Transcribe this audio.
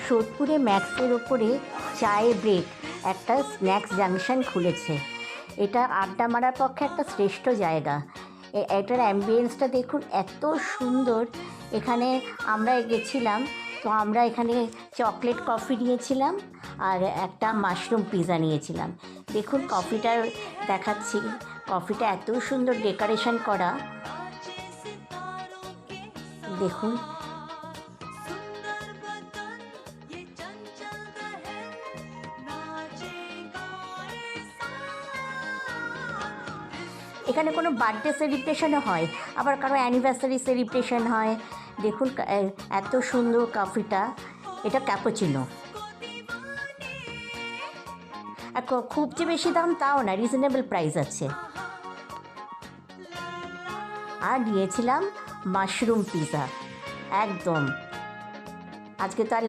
সোদপুরে ম্যাক্সের ওপরে চায়ে ব্রেক একটা স্ন্যাক্স জাংশন খুলেছে। এটা আড্ডা মারার পক্ষে একটা শ্রেষ্ঠ জায়গা। এটার অ্যাম্বিয়েন্সটা দেখুন, এত সুন্দর। এখানে আমরা গেছিলাম, তো আমরা এখানে চকলেট কফি নিয়েছিলাম আর একটা মাশরুম পিৎজা নিয়েছিলাম। দেখুন কফিটা দেখাচ্ছি, কফিটা এত সুন্দর ডেকোরেশন করা, দেখুন। এখানে কোনো বার্থডে সেলিব্রেশনও হয়, আবার কারো অ্যানিভার্সারি সেলিব্রেশন হয়। দেখুন এত সুন্দর কফিটা, এটা ক্যাপুচিনো। আর খুব যে বেশি দাম তাও না, রিজনেবল প্রাইস আছে। আর নিয়েছিলাম মাশরুম পিৎজা, একদম। আজকে তো আর